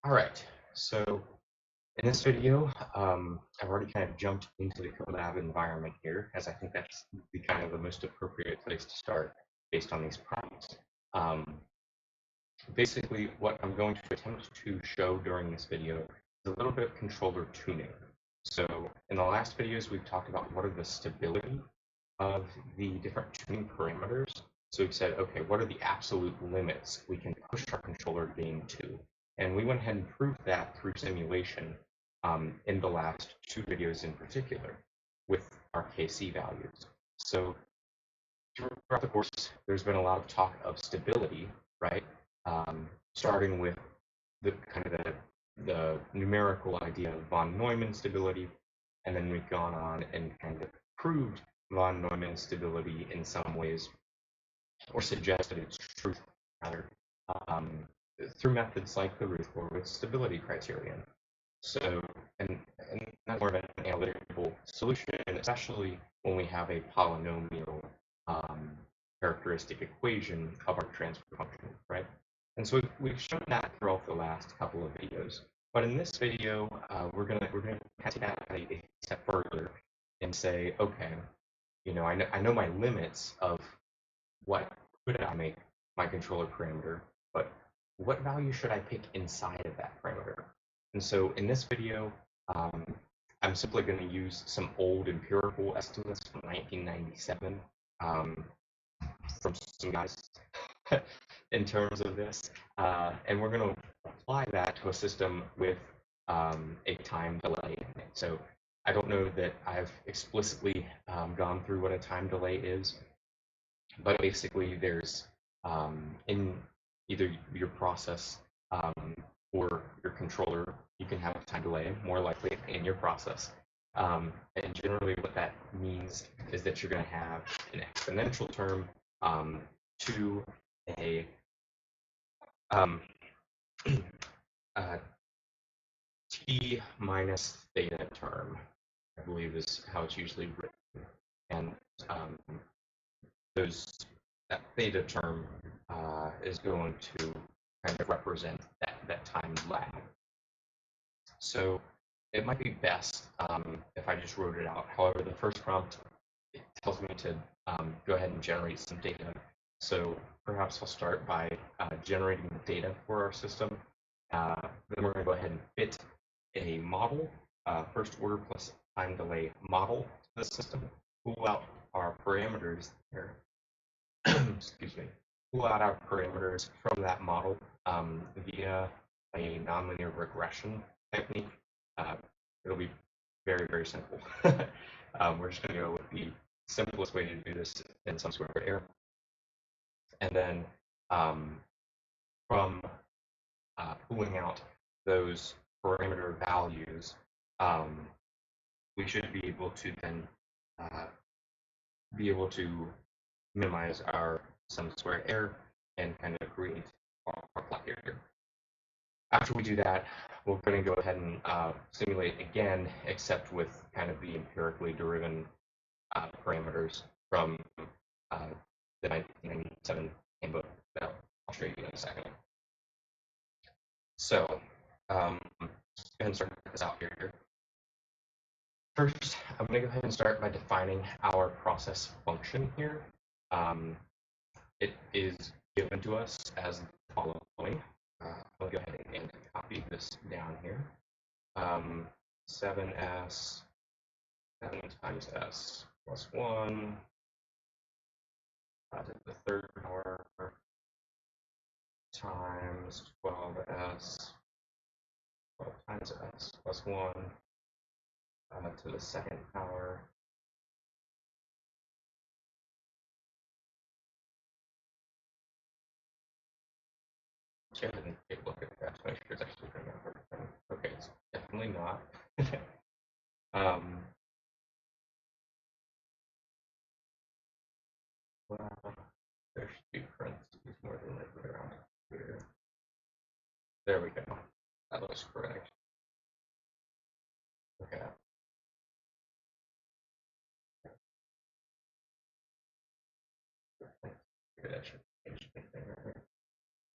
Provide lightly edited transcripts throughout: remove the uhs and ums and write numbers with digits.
All right, so in this video, I've already kind of jumped into the CoLab environment here, as I think that's the kind of the most appropriate place to start based on these prompts. Um, Basically, what I'm going to attempt to show during this video is a little bit of controller tuning. So in the last videos, we've talked about what are the stability of the different tuning parameters. So we've said, okay, what are the absolute limits we can push our controller gain to? And we went ahead and proved that through simulation in the last two videos in particular with our KC values. So throughout the course, there's been a lot of talk of stability, right? Starting with the kind of the numerical idea of von Neumann stability, and then we've gone on and kind of proved von Neumann stability in some ways, or suggested its truth rather, um, through methods like the Ruth-Horowitz stability criterion. So, and that's more of an analytical solution, especially when we have a polynomial characteristic equation of our transfer function, right? And so we've shown that throughout the last couple of videos. But in this video, we're gonna take that a step further and say, okay, I know my limits of what could I make my controller parameter, but what value should I pick inside of that parameter? And so in this video, I'm simply going to use some old empirical estimates from 1997 from some guys in terms of this, and we're going to apply that to a system with a time delay. So I don't know that I've explicitly gone through what a time delay is, but basically there's in either your process or your controller, you can have a time delay, more likely in your process. And generally what that means is that you're going to have an exponential term to a t minus theta term, I believe is how it's usually written. And that theta term is going to kind of represent that time lag. So it might be best if I just wrote it out. However, the first prompt, it tells me to go ahead and generate some data. So perhaps I'll start by generating the data for our system. Then we're going to go ahead and fit a model, first order plus time delay model to the system, pull out our parameters there. Excuse me, pull out our parameters from that model via a nonlinear regression technique. It'll be very, very simple. We're just going to go with the simplest way to do this in some square error. And then from pulling out those parameter values, we should be able to then minimize our sum squared error and kind of create our plot here. After we do that, we're going to go ahead and simulate again, except with kind of the empirically driven parameters from the 1997 handbook that I'll show you in a second. So, go ahead and start this out here. First, I'm going to go ahead and start by defining our process function here. It is given to us as the following. I'll go ahead and copy this down here. 7s, 7 times s plus 1 to the third power times 12s, 12 times s plus 1 to the second power check and take a look at that to make sure it's actually going to work. Okay, it's definitely not. Well, there should be parentheses more than likely around here. There we go. That looks correct. Okay. That should change anything right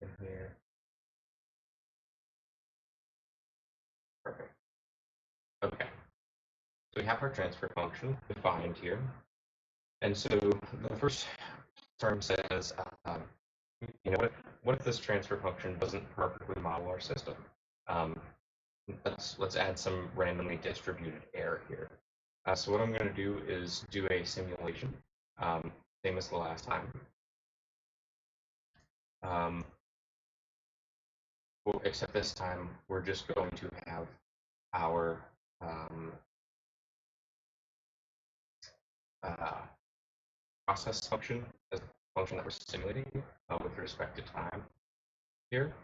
in here. So we have our transfer function defined here. And so the first term says, what if this transfer function doesn't perfectly model our system? Um, let's add some randomly distributed error here. So what I'm going to do is do a simulation, same as the last time. Well, except this time we're just going to have our process function as a function that we're simulating with respect to time here.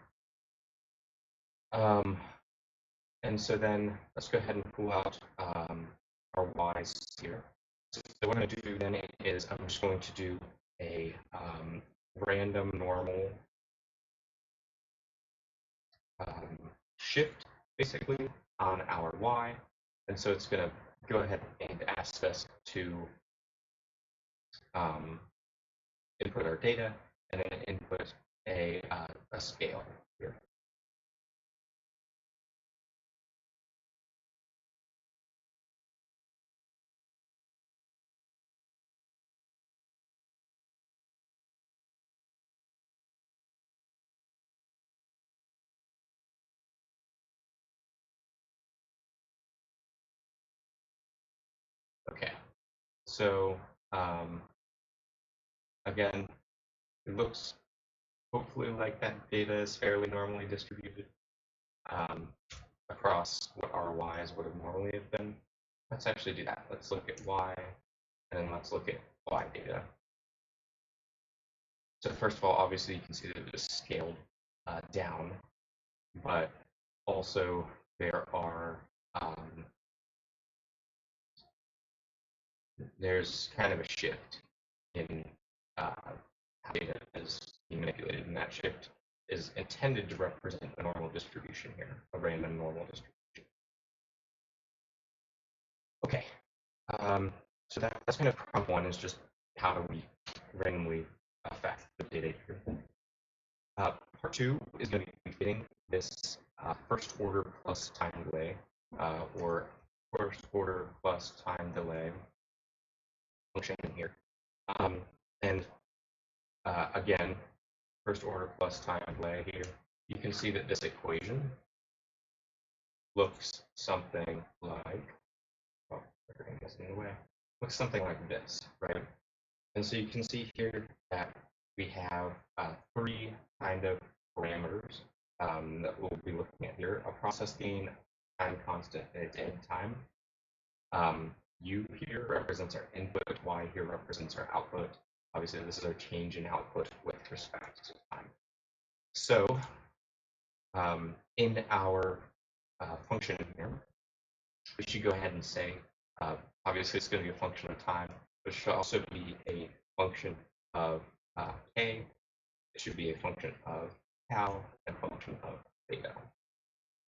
And so then let's go ahead and pull out our y's here. So what I'm going to do then is I'm just going to do a random normal shift basically on our y. And so it's going to go ahead and ask us to input our data and then input a scale here. Okay, so again, it looks hopefully like that data is fairly normally distributed across what our y's would have normally have been. Let's actually do that. Let's look at y, and then let's look at y data. So first of all, obviously you can see that it is scaled down, but also there are there's kind of a shift in how data is being manipulated, and that shift is intended to represent a normal distribution here, a random normal distribution. Okay, so that's kind of problem one, is just how do we randomly affect the data here. Part two is going to be fitting this first order plus time delay, or first order plus time delay function here. And again, first order plus time delay here, you can see that this equation looks something like, oh, everything is in the way, looks something like this, right? And so you can see here that we have three kind of parameters that we'll be looking at here: a process gain, time constant, and a dead time. U here represents our input, Y here represents our output. Obviously, this is our change in output with respect to time. So in our function here, we should go ahead and say, obviously it's going to be a function of time, but it should also be a function of k. It should be a function of tau and a function of theta.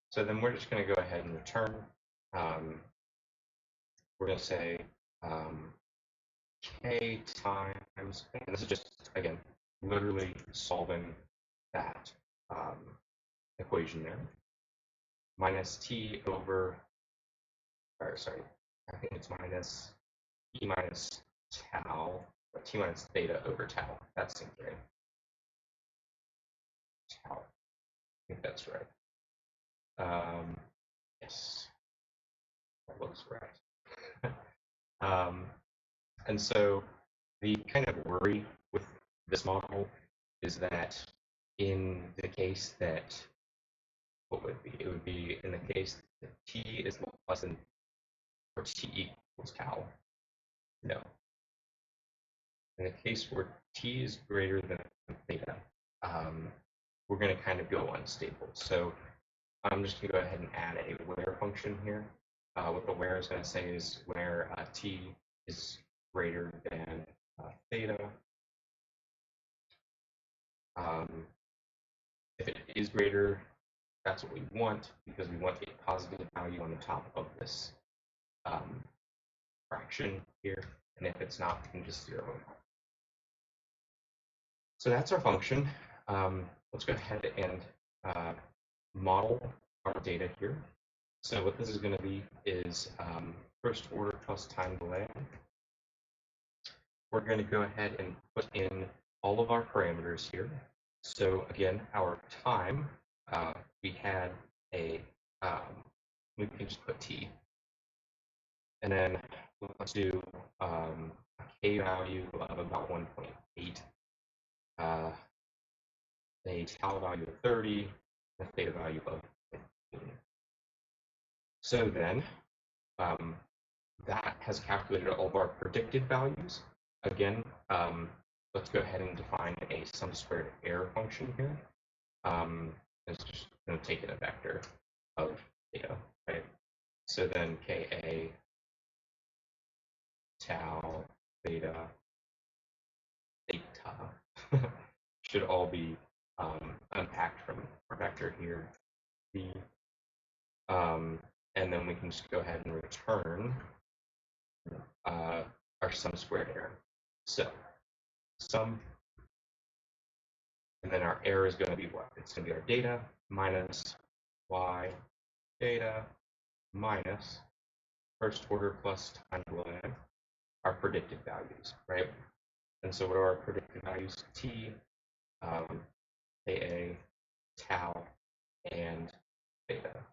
So then we're just going to go ahead and return. We're going to say k times, and this is just, again, literally solving that equation there, minus t over, or sorry, I think it's minus e minus tau, or t minus theta over tau. That seems right. Tau. I think that's right. Yes, that looks right. And so the kind of worry with this model is that in the case that, what would be? It would be in the case that t is less than, or t equals tau. No. In the case where t is greater than theta, we're going to kind of go unstable. So I'm just going to go ahead and add a where function here. What the where is going to say is where t is greater than theta. If it is greater, that's what we want, because we want a positive value on the top of this fraction here. And if it's not, we can just zero it out. So that's our function. Let's go ahead and model our data here. So what this is going to be is first order plus time delay. We're going to go ahead and put in all of our parameters here. So again, our time, we had a, we can just put t. And then let's do a k value of about 1.8, a tau value of 30, and a theta value of 15. So then that has calculated all of our predicted values. Again, let's go ahead and define a sum squared error function here. It's just going to take in a vector of theta, right? So then Ka, tau, theta, theta should all be unpacked from our vector here. And then we can just go ahead and return our sum squared error. So sum, and then our error is going to be what? It's going to be our data minus y data minus first order plus time delay, our predicted values, right? And so what are our predicted values? T, Ka, tau, and theta.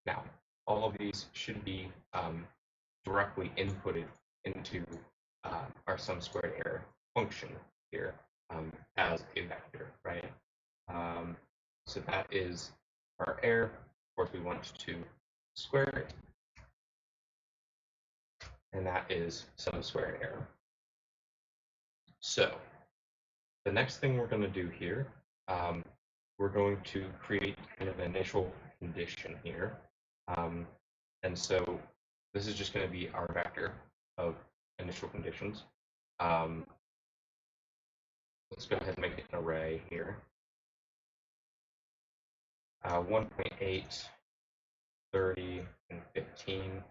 Now, all of these should be directly inputted into our sum squared error function here as a vector, right? So that is our error. Of course, we want to square it, and that is sum squared error. So the next thing we're going to do here, we're going to create kind of an initial condition here. And so this is just going to be our vector of initial conditions. Let's go ahead and make it an array here. 1.8, 30, and 15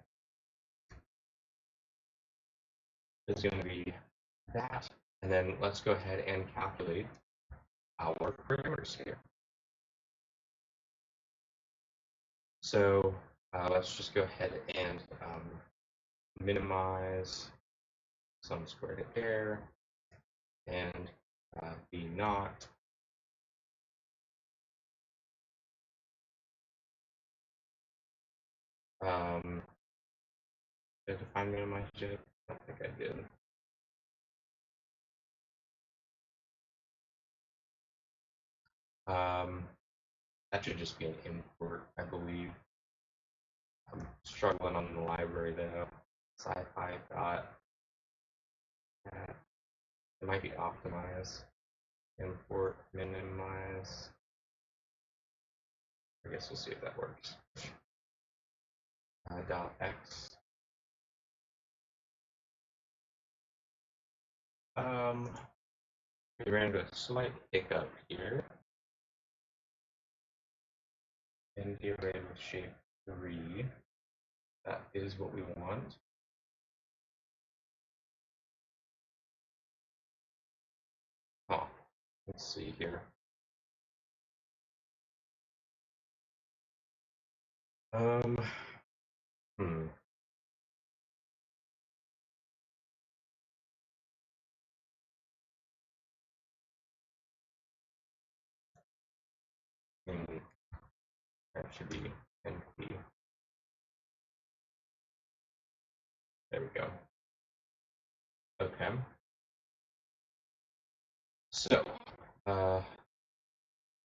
is going to be that. And then let's go ahead and calculate our parameters here. So let's just go ahead and minimize sum squared error and b naught. Did I define minimize yet? I don't think I did. That should just be an import, I believe. I'm struggling on the library though. Sci-fi dot. It might be optimize. Import minimize. I guess we'll see if that works. Dot x. We ran into a slight hiccup here. In the array with shape 3. That is what we want. Oh, let's see here. That should be NP. There we go. Okay. So,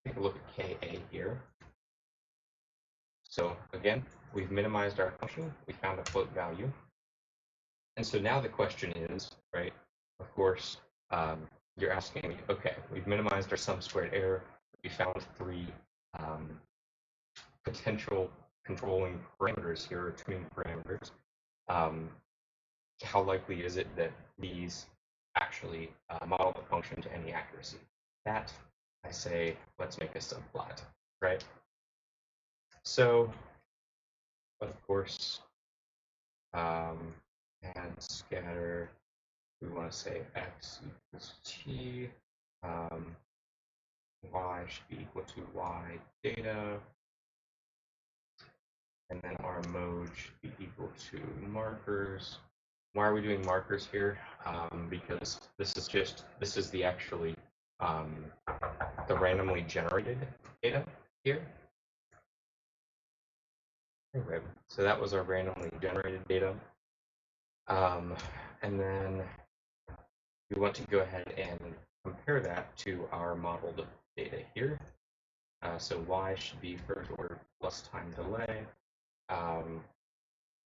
take a look at Ka here. So again, we've minimized our function. We found a float value. And so now the question is, right, of course, you're asking me, okay, we've minimized our sum squared error. We found 3 potential controlling parameters here, or tuning parameters. How likely is it that these actually model the function to any accuracy? That, I say, let's make a subplot, right? So, of course, and scatter, we want to say x equals t, y should be equal to y data, and then our mode should be equal to markers. Why are we doing markers here? Because this is the actually the randomly generated data here. Okay, so that was our randomly generated data. And then we want to go ahead and compare that to our modeled data here. So y should be first order plus time delay.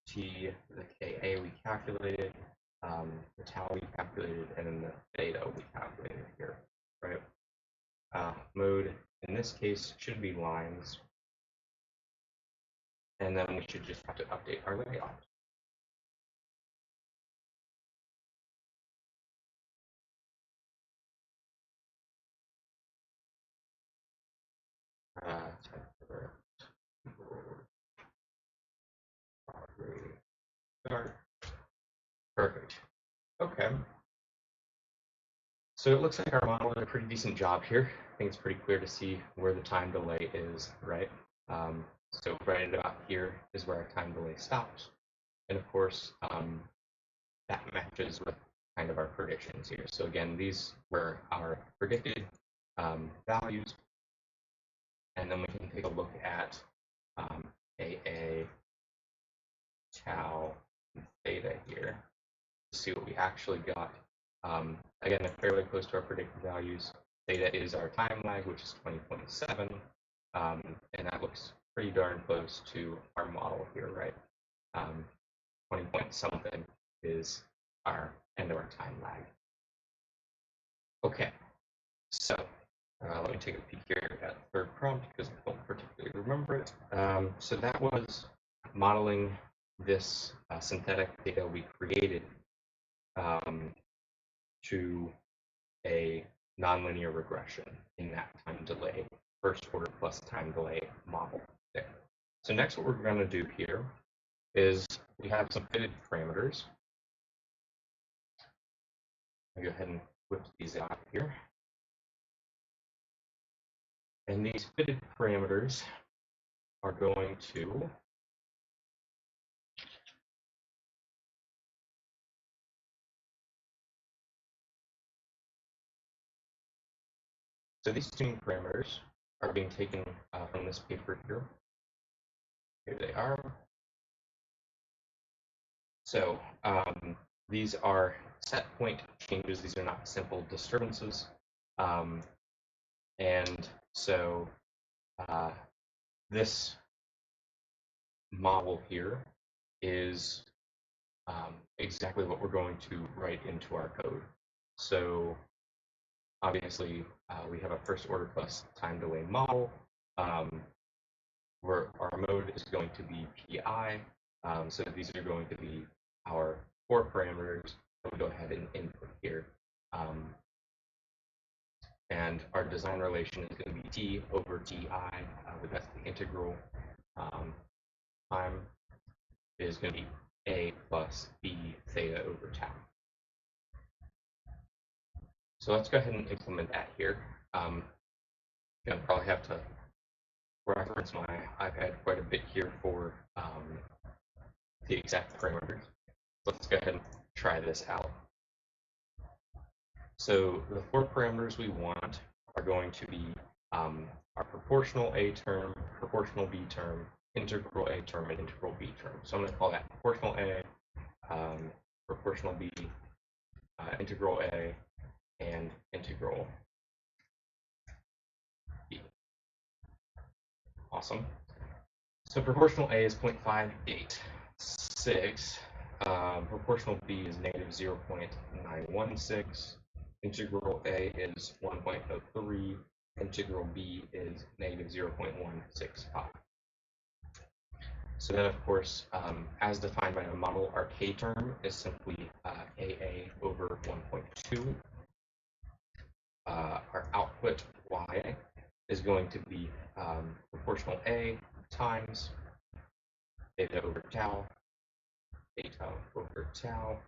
T, the Ka we calculated, the tau we calculated, and then the theta we calculated here, right? Mode in this case should be lines, and then we should just have to update our layout. Start. Perfect. Okay. So it looks like our model did a pretty decent job here. I think it's pretty clear to see where the time delay is, right? So right about here is where our time delay stops. And of course, that matches with kind of our predictions here. So again, these were our predicted values. And then we can take a look at AA, tau, and theta here to see what we actually got. Again, they're fairly close to our predicted values. Theta is our time lag, which is 20.7, and that looks pretty darn close to our model here, right? 20 point something is our end of our time lag. Okay, so let me take a peek here at the third prompt because I don't particularly remember it. So that was modeling this synthetic data we created to a nonlinear regression in that time delay, first order plus time delay model there. So next what we're going to do here is we have some fitted parameters. I'll go ahead and whip these out here. And these fitted parameters are going to so these tuning parameters are being taken from this paper here. Here they are. So these are set point changes. These are not simple disturbances. And so this model here is exactly what we're going to write into our code. So obviously we have a first order plus time delay model where our mode is going to be pi. So these are going to be our 4 parameters that we go ahead and input here. And our design relation is going to be t over ti, but that's the integral. Time is going to be a plus b theta over tau. So let's go ahead and implement that here. I'll probably have to reference my iPad quite a bit here for the exact parameters. Let's go ahead and try this out. So the 4 parameters we want are going to be our proportional A term, proportional B term, integral A term, and integral B term. So I'm going to call that proportional A, proportional B, integral A, and integral B. Awesome. So proportional A is 0.586. Proportional B is negative 0.916. Integral A is 1.03. Integral B is negative 0.165. So then, of course, as defined by the model, our K term is simply AA over 1.2. Our output Y is going to be proportional A times theta over tau, theta over tau,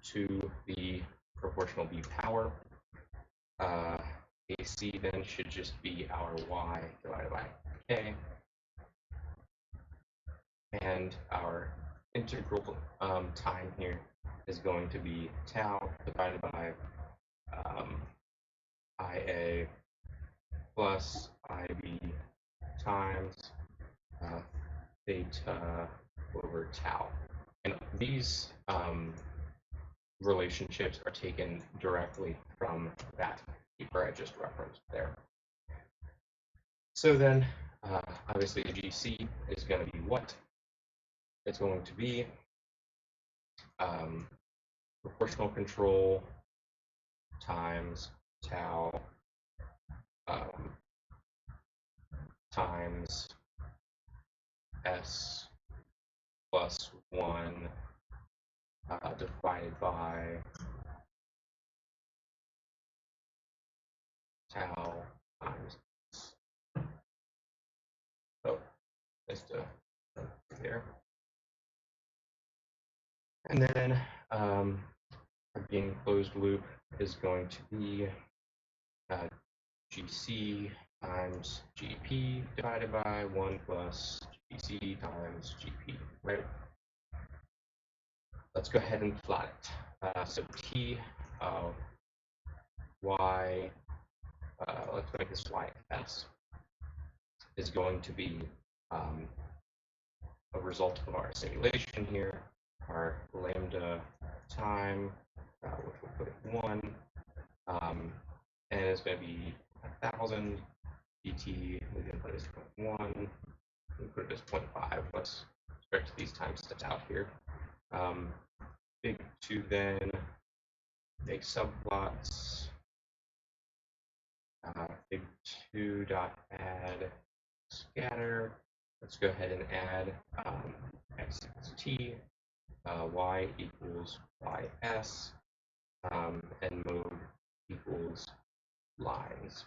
to the proportional B power. AC then should just be our Y divided by k, and our integral time here is going to be tau divided by IA plus IB times theta over tau. And these relationships are taken directly from that paper I just referenced there. So then, obviously, GC is going to be what? It's going to be proportional control times tau times S plus 1 divided by tau times S. Oh, just there. And then again, closed loop is going to be GC times GP divided by 1 plus GC times GP, right? Let's go ahead and plot it. So T of Y, let's make this YS, is going to be a result of our simulation here, our lambda time, which we'll put at 1, and it's going to be 1,000 dt. We can put it as 0.1. We put it as 0.5. Let's stretch these time steps out here. Big 2 then, make subplots. Big 2 dot add scatter. Let's go ahead and add x equals t, y equals ys, and mode equals lines.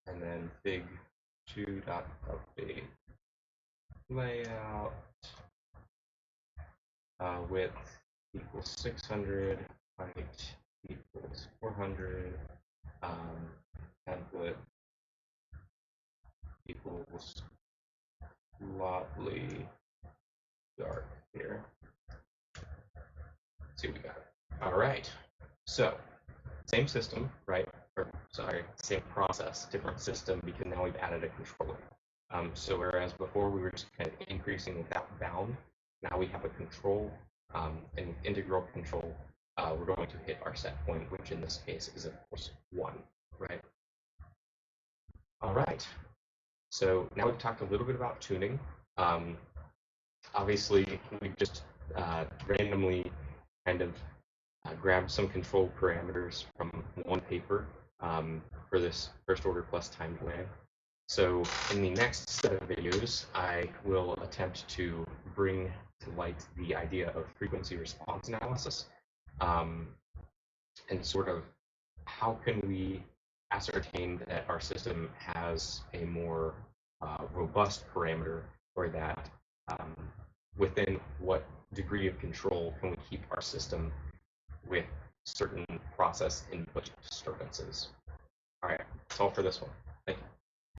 And then big 2 dot update layout, width equals 600, height equals 400, template equals Lotley dark here. Let's see what we got. All right. So same system, right? Or sorry, same process, different system, because now we've added a controller. So whereas before we were just kind of increasing without bound, now we have a control, an integral control. We're going to hit our set point, which in this case is of course 1, right? All right. So now we've talked a little bit about tuning. Obviously, we just randomly kind of grabbed some control parameters from one paper for this first order plus time delay. So in the next set of videos, I will attempt to bring to light the idea of frequency response analysis, and sort of how can we ascertain that our system has a more robust parameter, or that within what degree of control can we keep our system with certain process input disturbances. All right, that's all for this one.